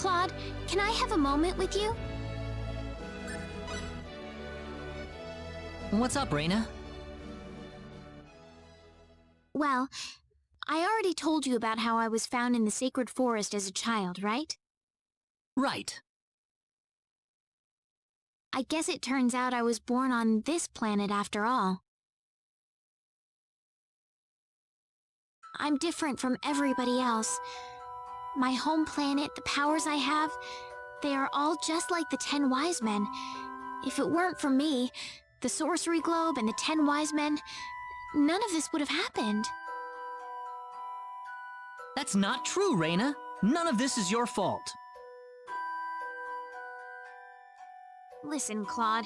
Claude, can I have a moment with you? What's up, Reina? Well, I already told you about how I was found in the sacred forest as a child, right? Right. I guess it turns out I was born on this planet after all. I'm different from everybody else. My home planet, the powers I have, they are all just like the 10 wise men. If it weren't for me, the sorcery globe and the 10 wise men, none of this would have happened. That's not true, Reina. None of this is your fault. Listen, Claude.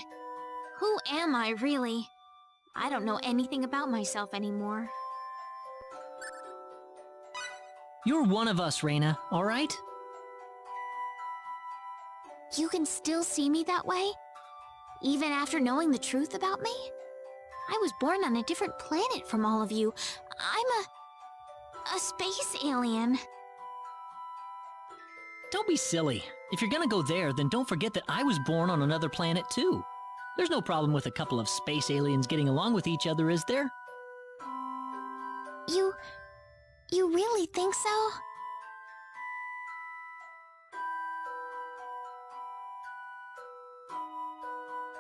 Who am I, really? I don't know anything about myself anymore. You're one of us, Reina, all right? You can still see me that way? Even after knowing the truth about me? I was born on a different planet from all of you. I'm a space alien. Don't be silly. If you're gonna go there, then don't forget that I was born on another planet too. There's no problem with a couple of space aliens getting along with each other, is there? You really think so?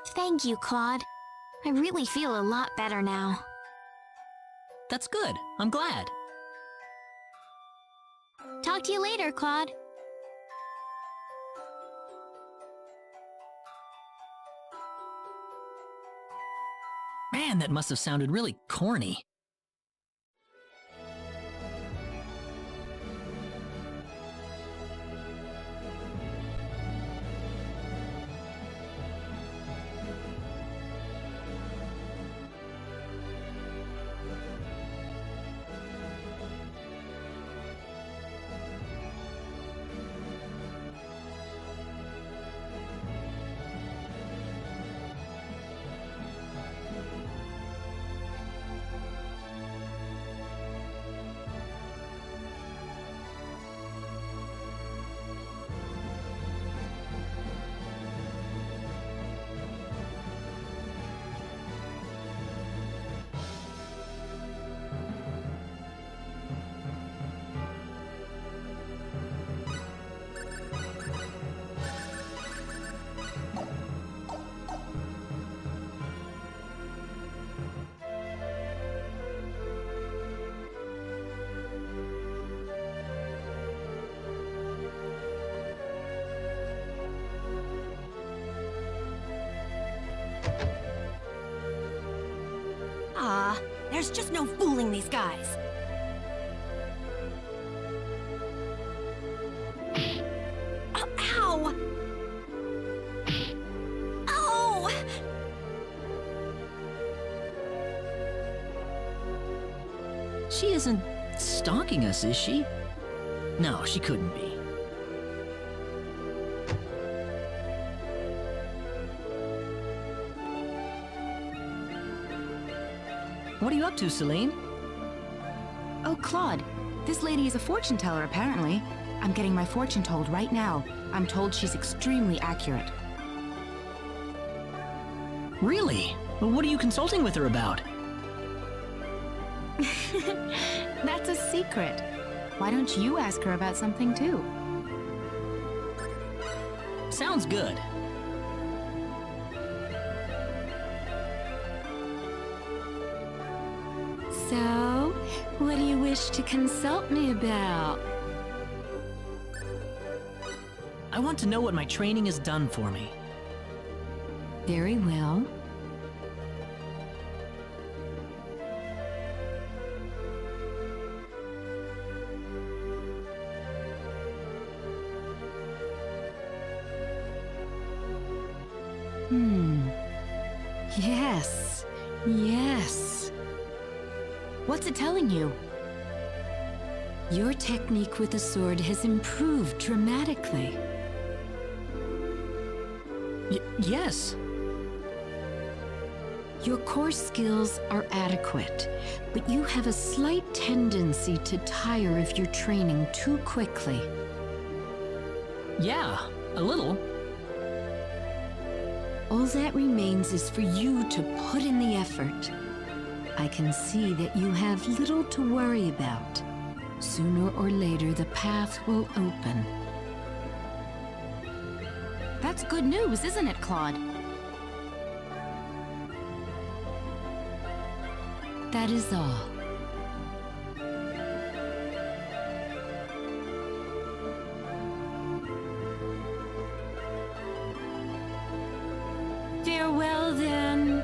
Thank you, Claude. I really feel a lot better now. That's good. I'm glad. Talk to you later, Claude. Man, that must have sounded really corny. There's just no fooling these guys. Oh, ow! Oh! She isn't stalking us, is she? No, she couldn't be. What are you up to, Celine? Oh, Claude. This lady is a fortune teller, apparently. I'm getting my fortune told right now. I'm told she's extremely accurate. Really? Well, what are you consulting with her about? That's a secret. Why don't you ask her about something, too? Sounds good. So, what do you wish to consult me about? I want to know what my training has done for me. Very well. Yes. Yes. What's it telling you? Your technique with the sword has improved dramatically. Yes. Your core skills are adequate, but you have a slight tendency to tire of your training too quickly. Yeah, a little. All that remains is for you to put in the effort. I can see that you have little to worry about. Sooner or later, the path will open. That's good news, isn't it, Claude? That is all. Farewell, then.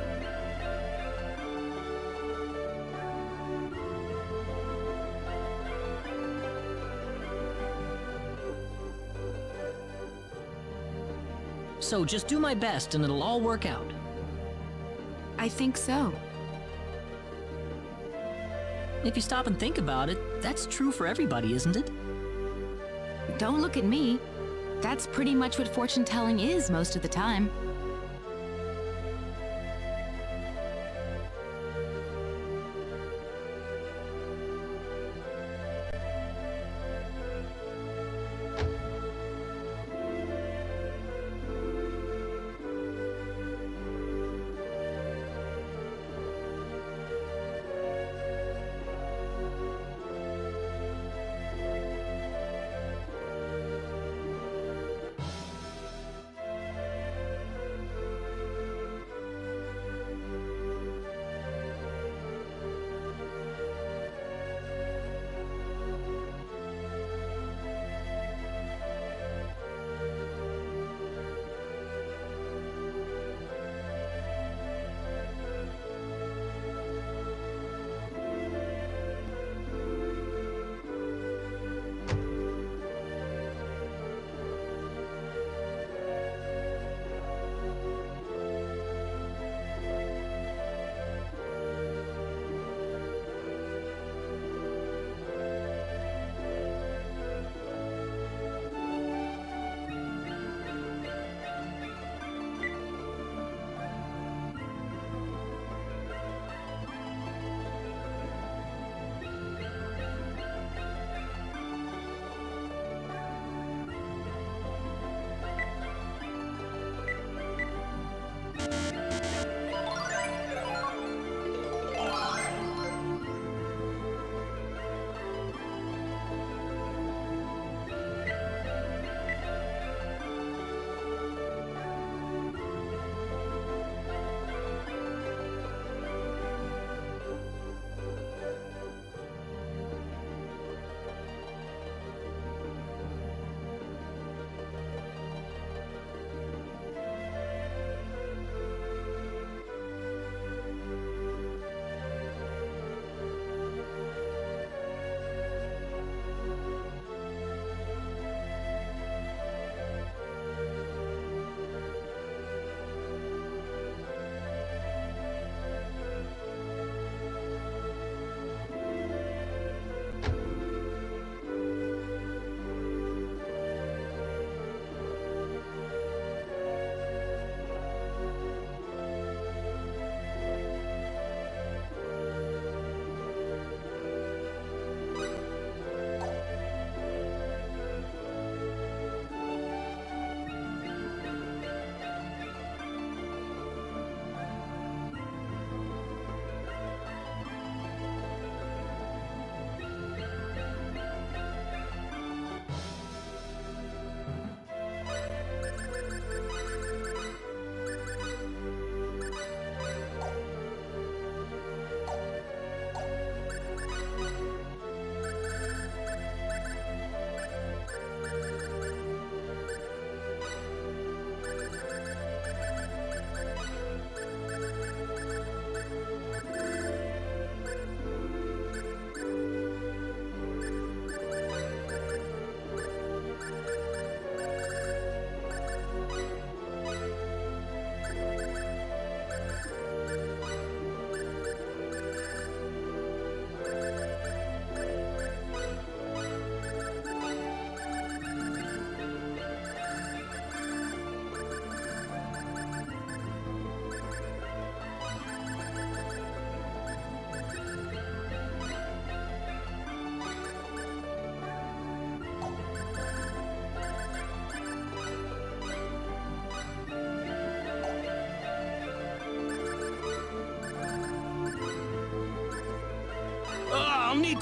So just do my best and it'll all work out. I think so. If you stop and think about it, that's true for everybody, isn't it? Don't look at me. That's pretty much what fortune telling is most of the time.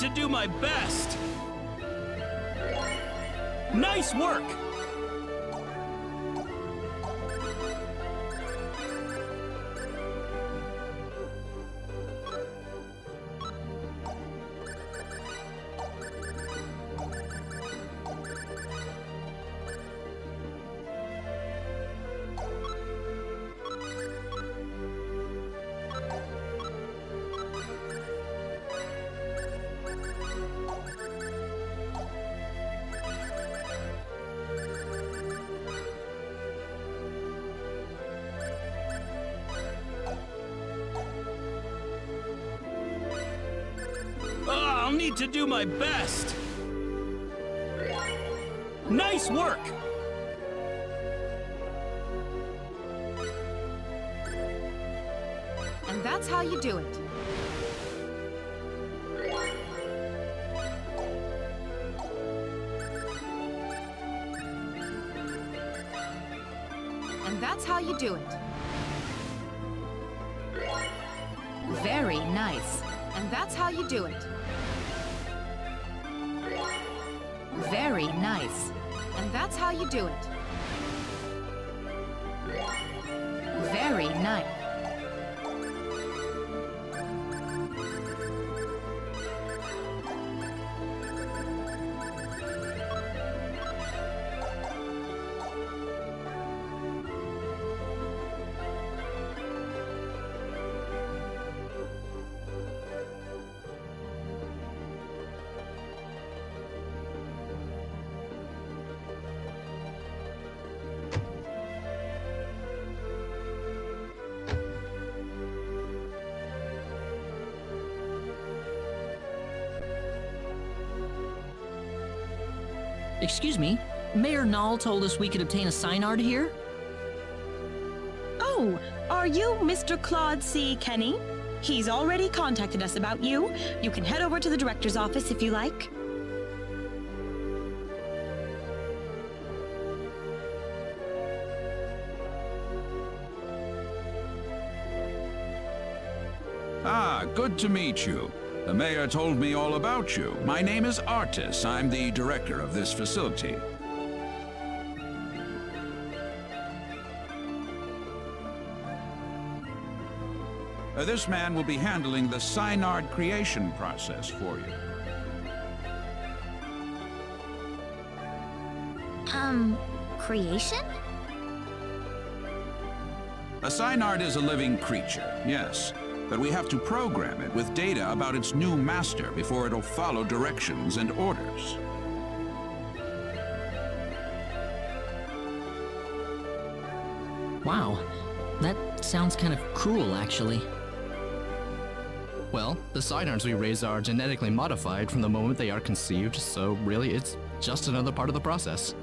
to do my best. Nice work! I'll need to do my best. Nice work! And that's how you do it. And that's how you do it. Very nice. And that's how you do it. Very nice. And that's how you do it. Very nice. Excuse me, Mayor Nall told us we could obtain a Psynard here? Oh, are you Mr. Claude C. Kenny? He's already contacted us about you. You can head over to the director's office if you like. Ah, good to meet you. The mayor told me all about you. My name is Artis. I'm the director of this facility. This man will be handling the Psynard creation process for you. Creation? A Psynard is a living creature, yes. But we have to program it with data about its new master before it'll follow directions and orders. Wow, that sounds kind of cruel, actually. Well, the Psynards we raise are genetically modified from the moment they are conceived, so really it's just another part of the process.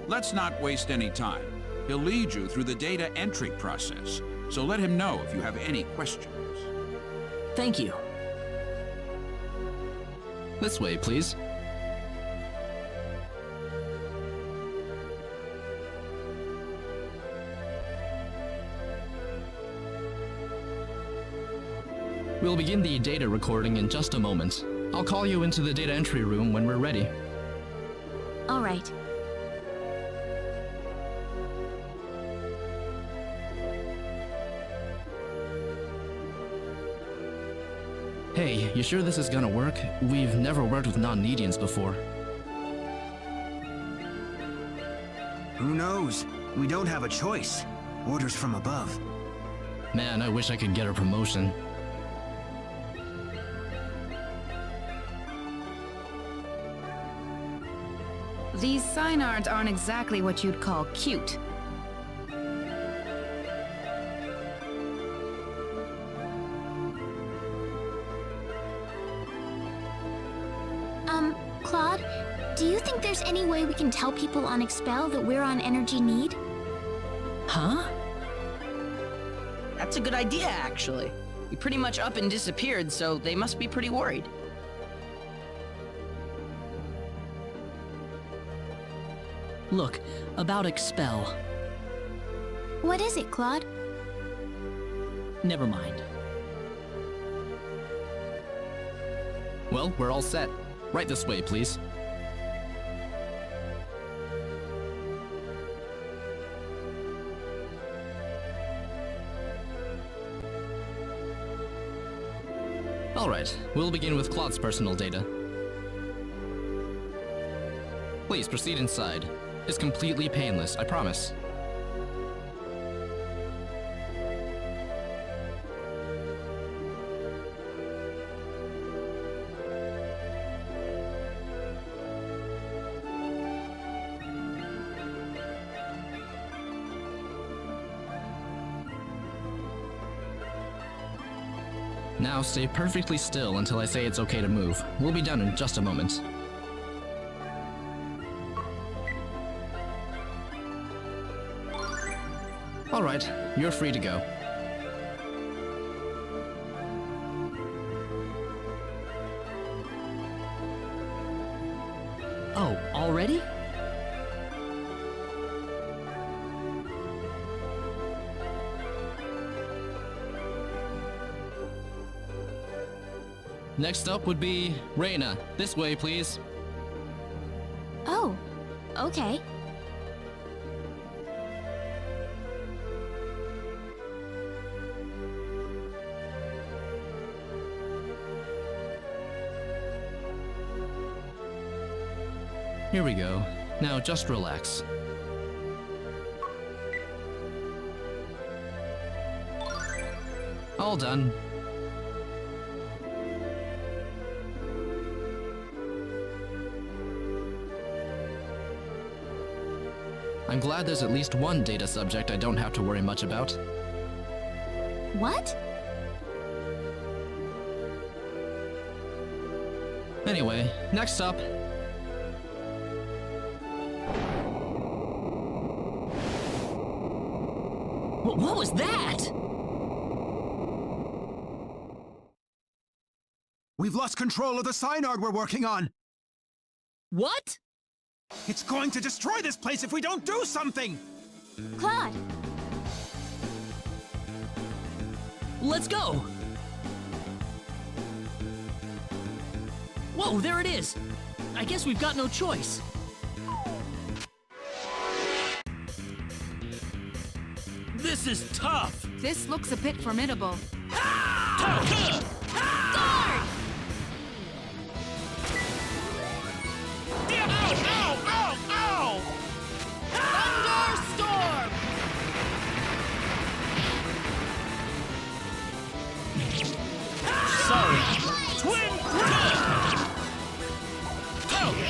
Let's not waste any time. He'll lead you through the data entry process, so let him know if you have any questions. Thank you. This way, please. We'll begin the data recording in just a moment. I'll call you into the data entry room when we're ready. All right. Hey, you sure this is gonna work? We've never worked with non-Nedians before. Who knows? We don't have a choice. Orders from above. Man, I wish I could get a promotion. These Psynards aren't exactly what you'd call cute. Claude, do you think there's any way we can tell people on Expel that we're on Energy Nede? Huh? That's a good idea, actually. We pretty much up and disappeared, so they must be pretty worried. Look, about Expel. What is it, Claude? Never mind. Well, we're all set. Right this way, please. Alright, we'll begin with Claude's personal data. Please proceed inside. It's completely painless, I promise. Now stay perfectly still until I say it's okay to move. We'll be done in just a moment. Alright, you're free to go. Oh, already? Next up would be Reina. This way, please. Oh, okay. Here we go. Now just relax. All done. I'm glad there's at least one data subject I don't have to worry much about. What? Anyway, next up. What was that? We've lost control of the Psynard we're working on! What? It's going to destroy this place if we don't do something! Claude! Let's go! Whoa, there it is! I guess we've got no choice. This is tough! This looks a bit formidable. Tough! Ow! Ow! Ow! Thunderstorm! Sorry. Twin Thunderstorm!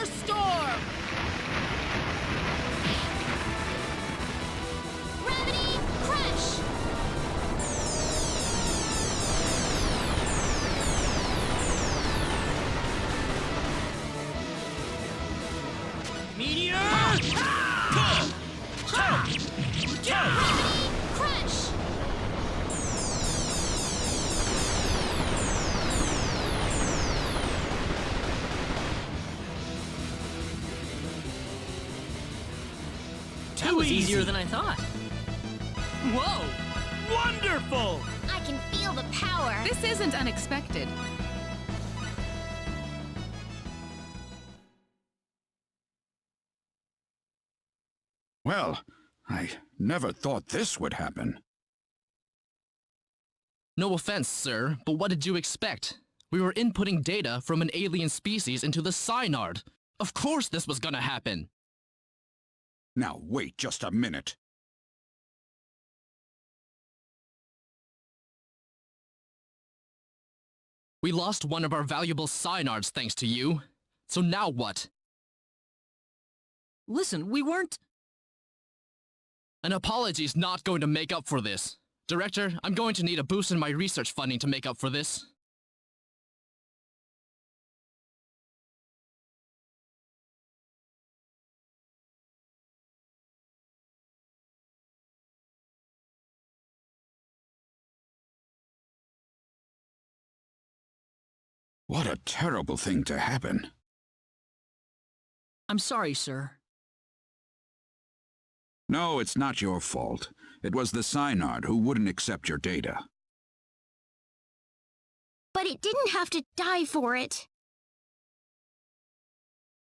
Thunderstorm! Gravity crush! Meteor! Gravity crush! That was easier than I thought. Whoa! Wonderful! I can feel the power. This isn't unexpected. Well, I never thought this would happen. No offense, sir, but what did you expect? We were inputting data from an alien species into the Psynard. Of course this was gonna happen. Now wait just a minute. We lost one of our valuable Psynards thanks to you. So now what? Listen, we weren't... An apology's not going to make up for this. Director, I'm going to need a boost in my research funding to make up for this. What a terrible thing to happen. I'm sorry, sir. No, it's not your fault. It was the Psynard who wouldn't accept your data. But it didn't have to die for it.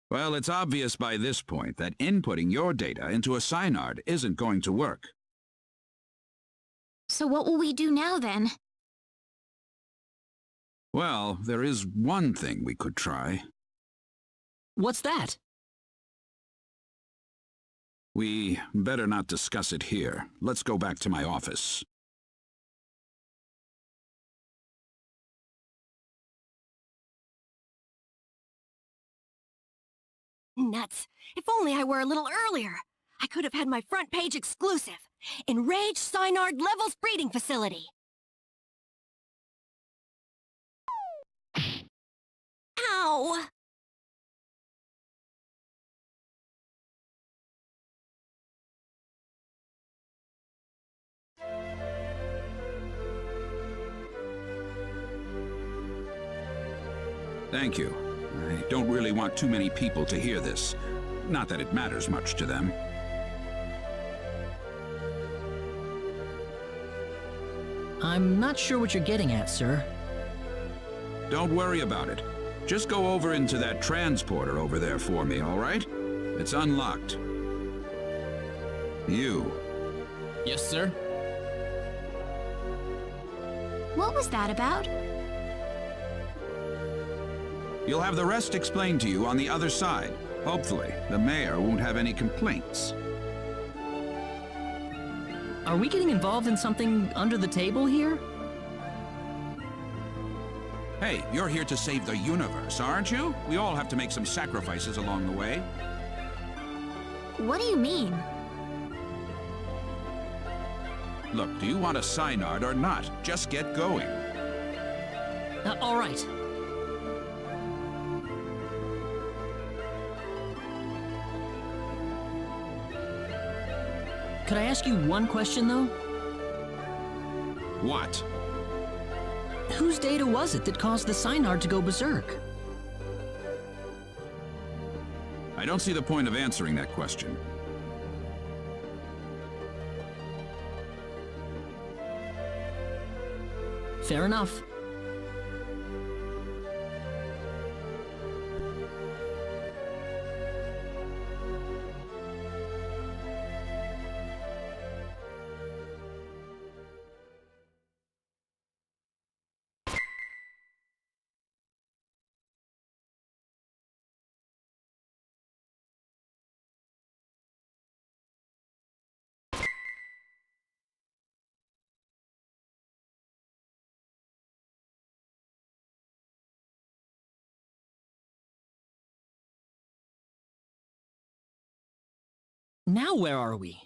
Well, it's obvious by this point that inputting your data into a Psynard isn't going to work. So what will we do now, then? Well, there is one thing we could try. What's that? We better not discuss it here. Let's go back to my office. Nuts. If only I were a little earlier. I could have had my front page exclusive. Enraged Psynard Levels Breeding Facility. Ow! Thank you. I don't really want too many people to hear this. Not that it matters much to them. I'm not sure what you're getting at, sir. Don't worry about it. Just go over into that transporter over there for me, all right? It's unlocked. You. Yes, sir? What was that about? You'll have the rest explained to you on the other side. Hopefully, the mayor won't have any complaints. Are we getting involved in something under the table here? Hey, you're here to save the universe, aren't you? We all have to make some sacrifices along the way. What do you mean? Look, do you want a Psynard or not? Just get going. All right. Could I ask you one question, though? What? Whose data was it that caused the Psynard to go berserk? I don't see the point of answering that question. Fair enough. Now where are we?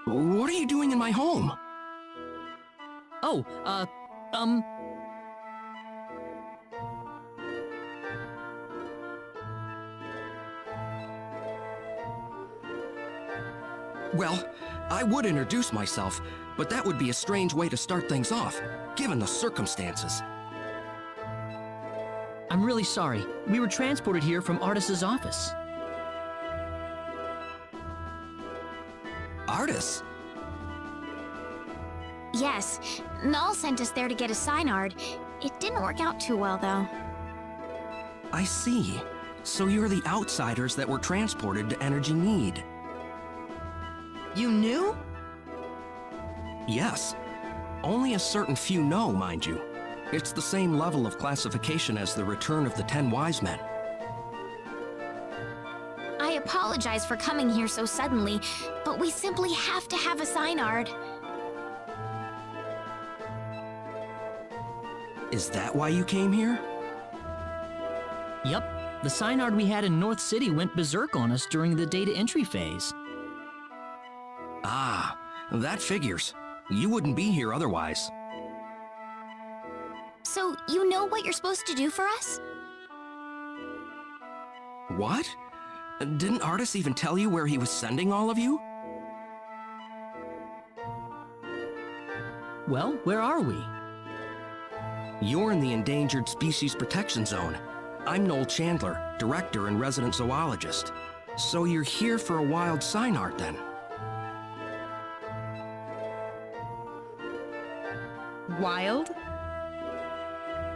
What are you doing in my home? Oh, Well, I would introduce myself, but that would be a strange way to start things off, given the circumstances. I'm really sorry. We were transported here from Artis's office. Artis? Yes, Null sent us there to get a Psynard. It didn't work out too well, though. I see. So you're the outsiders that were transported to Energy Nede. You knew? Yes. Only a certain few know, mind you. It's the same level of classification as the return of the 10 Wise Men. I apologize for coming here so suddenly, but we simply have to have a Psynard. Is that why you came here? Yup. The Psynard we had in North City went berserk on us during the data entry phase. Ah, that figures. You wouldn't be here otherwise. So, you know what you're supposed to do for us? What? Didn't Artis even tell you where he was sending all of you? Well, where are we? You're in the Endangered Species Protection Zone. I'm Noel Chandler, director and resident zoologist. So you're here for a wild Psynard, then? Wild?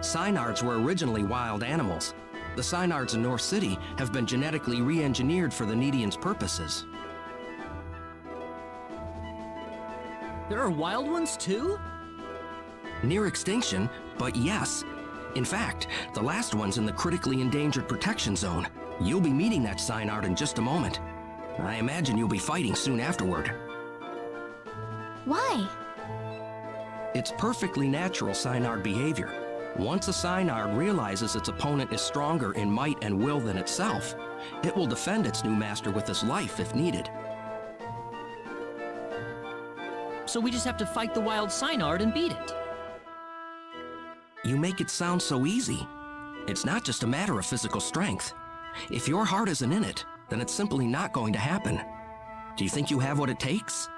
Psynards were originally wild animals. The Psynards in North City have been genetically re-engineered for the Nedeans' purposes. There are wild ones too? Near extinction, but yes. In fact, the last one's in the critically endangered protection zone. You'll be meeting that Psynard in just a moment. I imagine you'll be fighting soon afterward. Why? It's perfectly natural Psynard behavior. Once a Psynard realizes its opponent is stronger in might and will than itself, it will defend its new master with its life if needed. So we just have to fight the wild Psynard and beat it. You make it sound so easy. It's not just a matter of physical strength. If your heart isn't in it, then it's simply not going to happen. Do you think you have what it takes?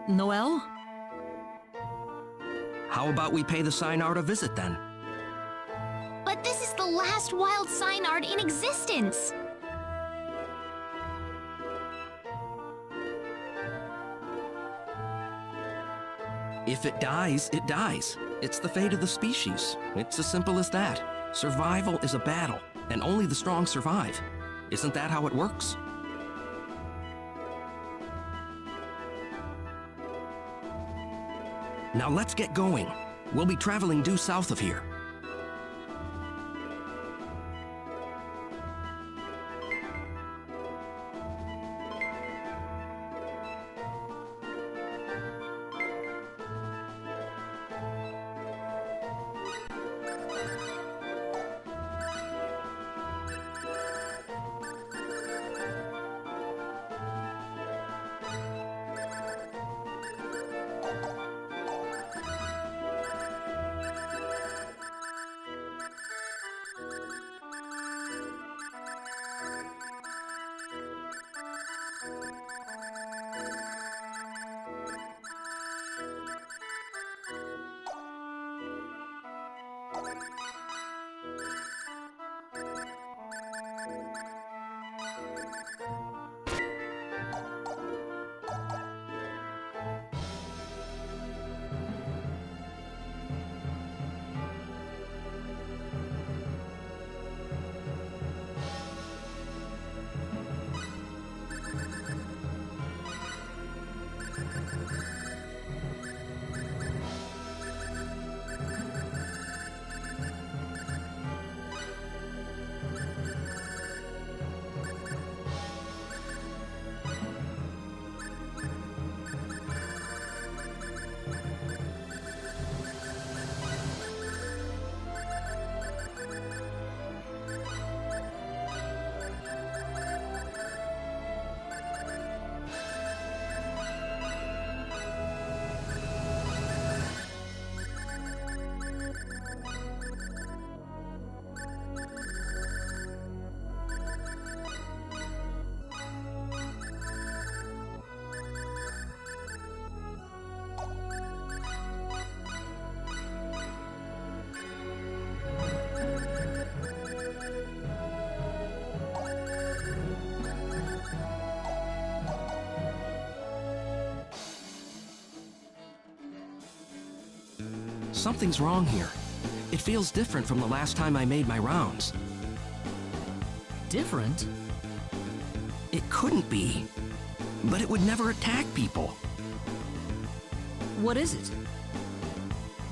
Noel? How about we pay the Psynard a visit then? But this is the last wild Psynard in existence! If it dies, it dies. It's the fate of the species. It's as simple as that. Survival is a battle, and only the strong survive. Isn't that how it works? Now let's get going. We'll be traveling due south of here. Something's wrong here. It feels different from the last time I made my rounds. Different? It couldn't be. But it would never attack people. What is it?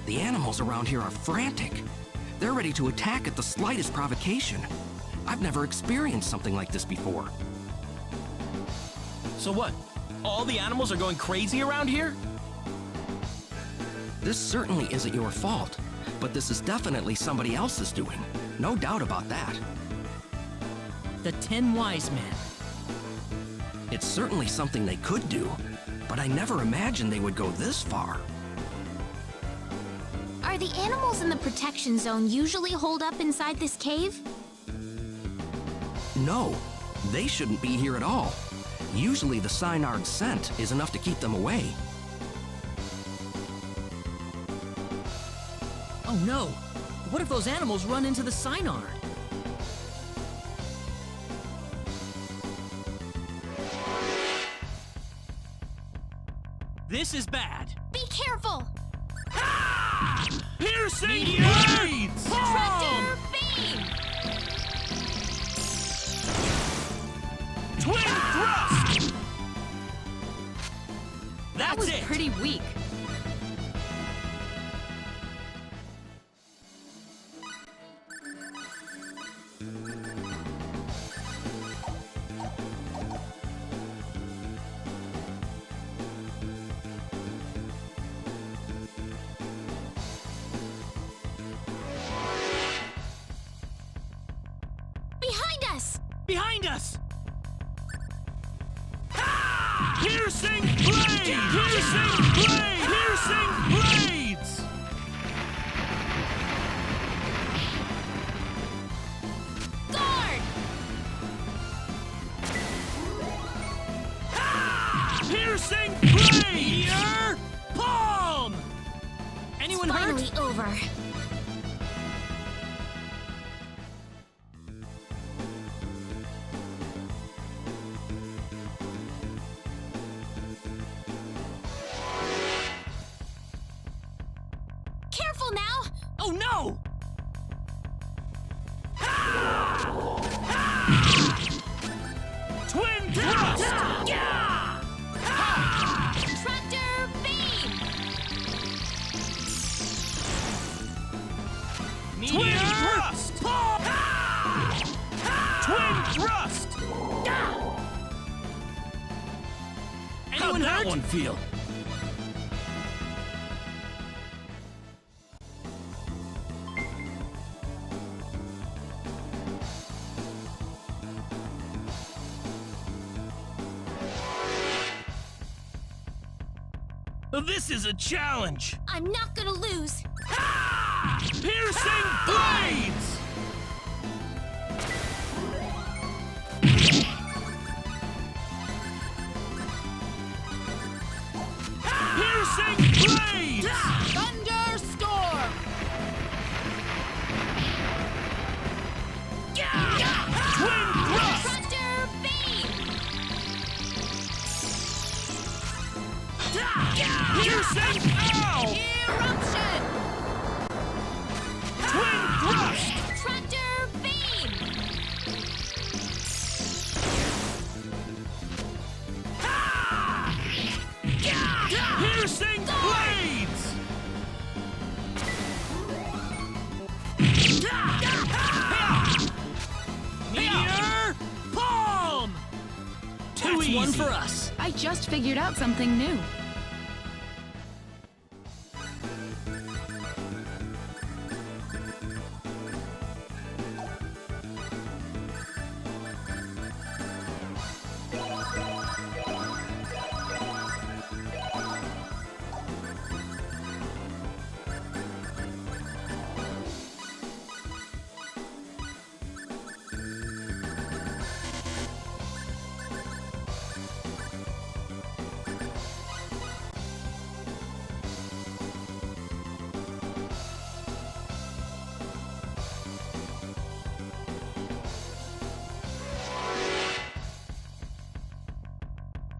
The animals around here are frantic. They're ready to attack at the slightest provocation. I've never experienced something like this before. So what? All the animals are going crazy around here? This certainly isn't your fault, but this is definitely somebody else's doing. No doubt about that. The 10 wise men. It's certainly something they could do, but I never imagined they would go this far. Are the animals in the protection zone usually holed up inside this cave? No, they shouldn't be here at all. Usually the Psynard scent is enough to keep them away. Oh no! What if those animals run into the Psynard? This is bad. Be careful! Piercing blades! Tractor beam! Twin thrust! That That's was it! pretty weak. Behind us! Behind us! Piercing blade! Piercing blade! Piercing blades! Guard! Piercing blade! Meteor palm! Anyone It's hurt? finally over. Careful now! Oh no! Twin thrust! Tractor beam! Twin thrust! Twin thrust! How'd that one feel? This is a challenge! I'm not gonna lose. Piercing blades! Piercing blades! Thunderstorm! Twin thrust! Tractor beam! Piercing ow! Eruption! Twin thrust! Tractor beam! Piercing blades! Meteor palm! Too That's easy. one for us. I just figured out something new.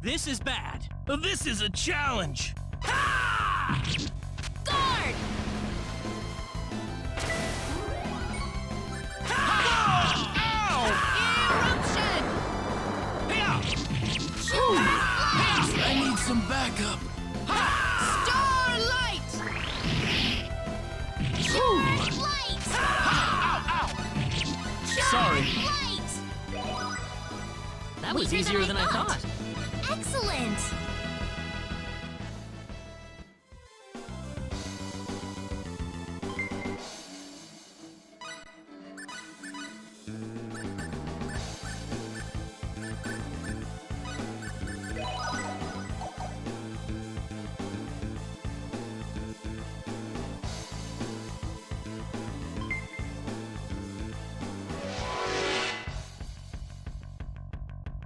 This is bad. This is a challenge. Guard! Eruption! I need some backup. Starlight! Light! Sorry. Light! That was Weaker easier than I thought. Excellent!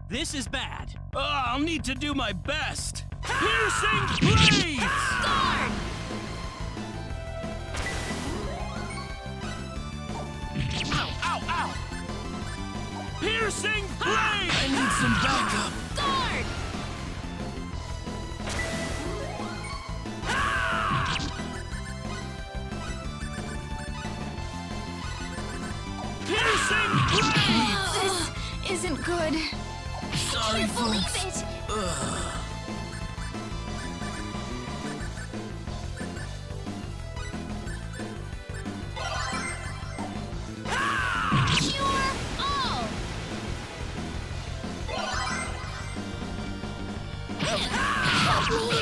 This is bad. I'll need to do my best. Piercing blades! Guard! Ow, ow, ow! Piercing blades! I need some backup. Guard! Piercing blades! This isn't good. Sorry, I can't believe folks. it. Cure all. Help me.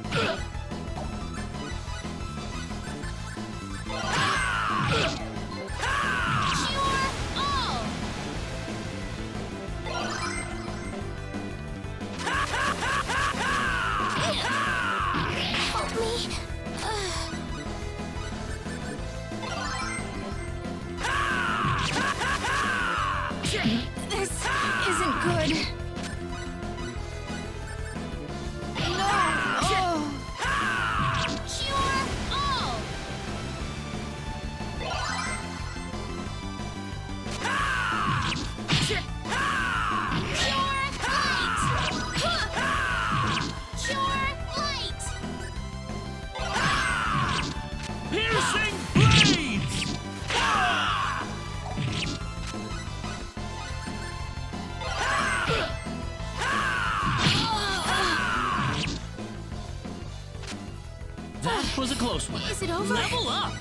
Cure all. Help me. This isn't good. No. Oh. Cure all. Cure light. Cure light. Piercing blades! That was a close one. Is it over? Level up!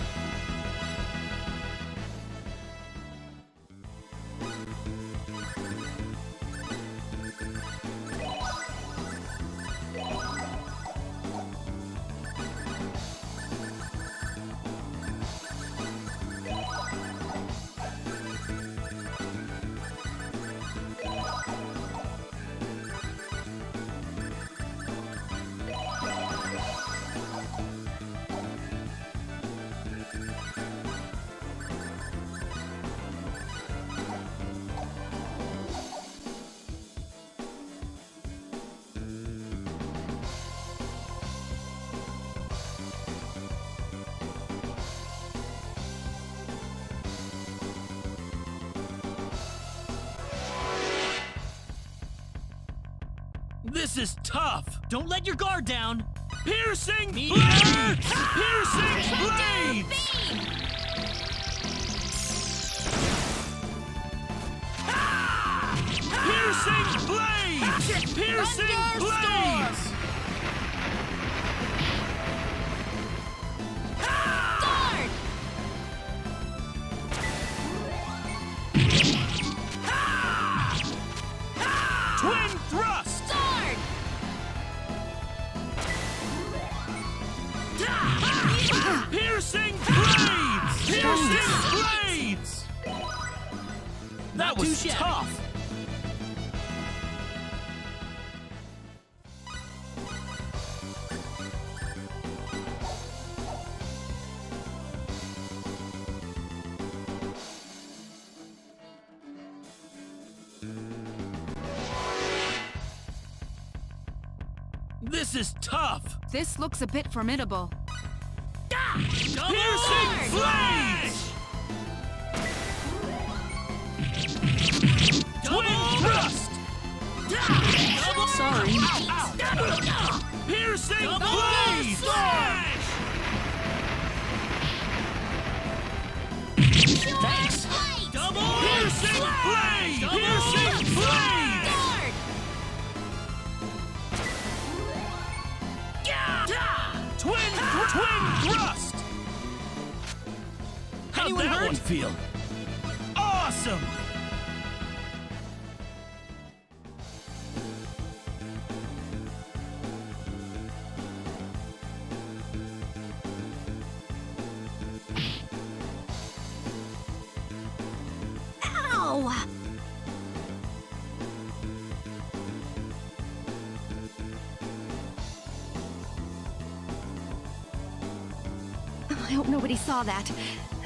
This is tough. Don't let your guard down. Piercing Me blades! Piercing blades! Beam. Piercing blades! Piercing blades! Guard. Twin thrust! Guard. Piercing blades! Piercing blades! That was too shabby. tough. This is tough. This looks a bit formidable. Piercing blades! Twin thrust! Sorry. Piercing blades! Thanks. Piercing blades! Piercing blades! Guard. Twin thrust! How'd Anyone that hurt? one feel? Awesome! Ow. I hope nobody saw that.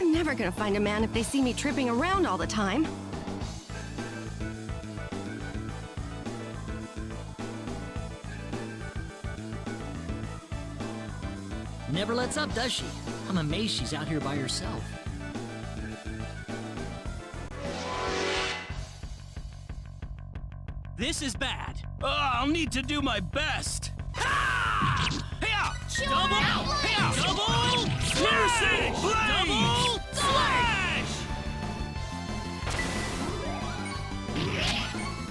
I'm never gonna find a man if they see me tripping around all the time. Never lets up, does she? I'm amazed she's out here by herself. This is bad. I'll need to do my best. Double! Double! Piercing! Double! Slash!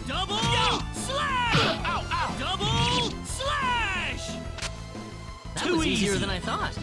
Double! Slash! Ow! Ow! Double! Slash! That was easier than I thought.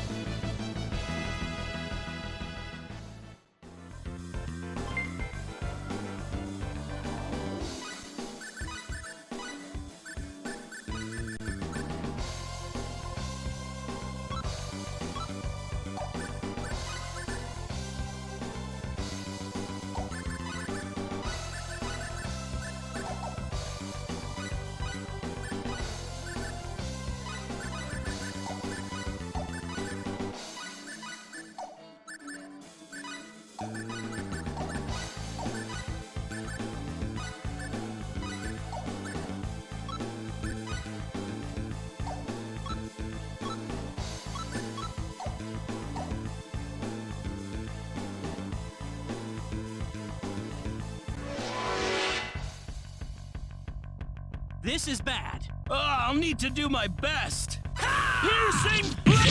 This is bad. I'll need to do my best. Piercing blades!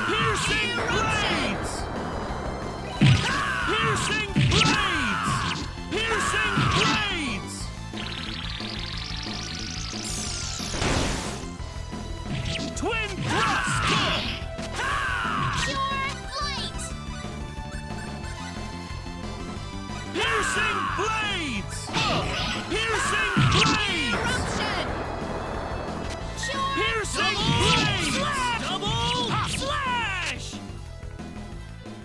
Piercing blades! Piercing blades! Piercing blades! Twin thrust! Pure light! Piercing blades! Piercing blades! Piercing blades! Double slash!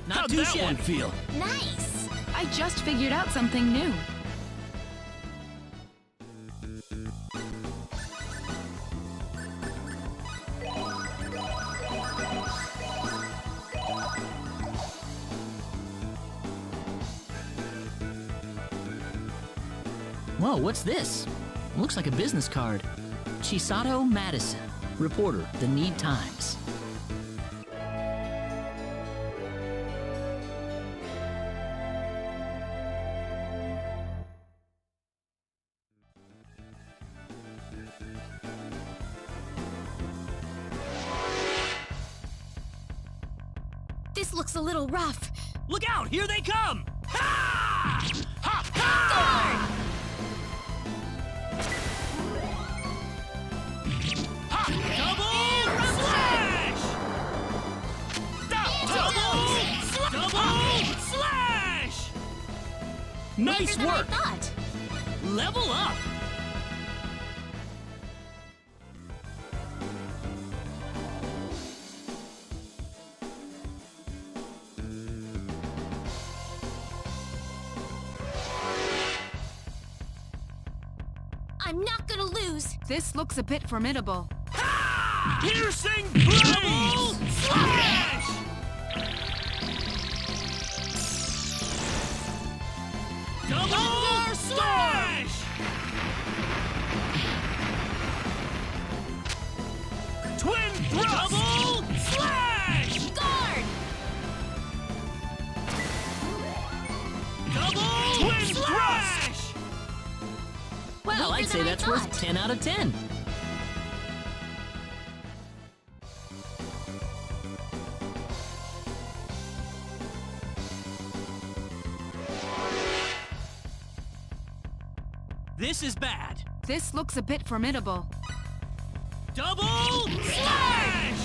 Not too shabby. How'd that one feel? Nice! I just figured out something new. Whoa, what's this? Looks like a business card. Chisato Madison, reporter, The Nede Times. This looks a little rough. Look out! Here they come! Ha! Ha! Ha! Double slash! Double slash! Nice Weaker than I work! thought. Level up! I'm not gonna lose. This looks a bit formidable. Piercing blades! Slash! Double slash! Twin thrust! Double slash! Guard! Double twin thrust! Well, I'd say than I that's worth thought. 10 out of 10. This is bad. This looks a bit formidable. Double slash!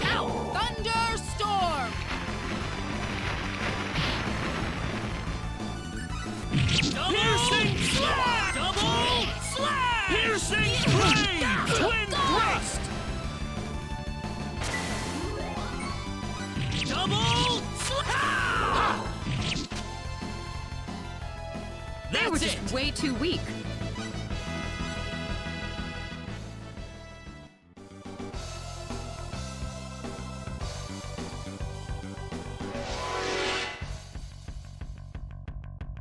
Ow! Thunderstorm! Piercing slash! Double slash! Piercing blade! Twin thrust! Double slash! They were That's just it! way too weak.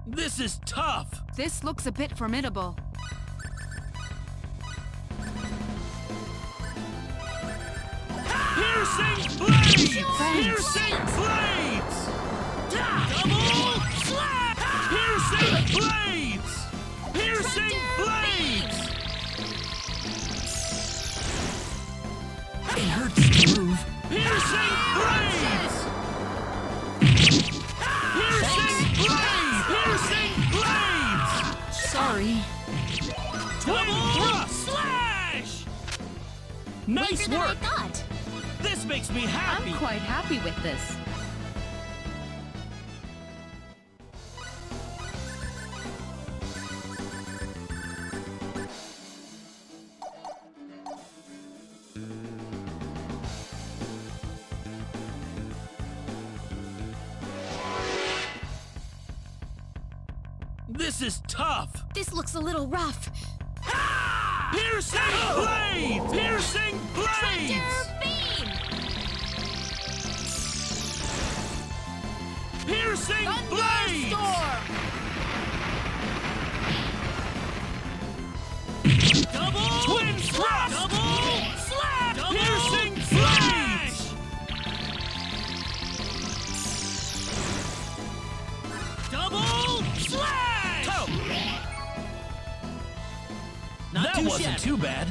This is tough! This looks a bit formidable. Piercing blades! Piercing blades! Double slash! Piercing blades! Piercing blades! It hurts to move. Piercing blades! Piercing blades! Piercing blades! Sorry. Double slash! Nice Later than I work! thought. This makes me happy! I'm quite happy with this. This is tough! This looks a little rough. Piercing blades! Piercing blades! Beam! Piercing blades! Double twin slash! Double slash! Double piercing slash! Double slash! Not That too wasn't shabby. too bad.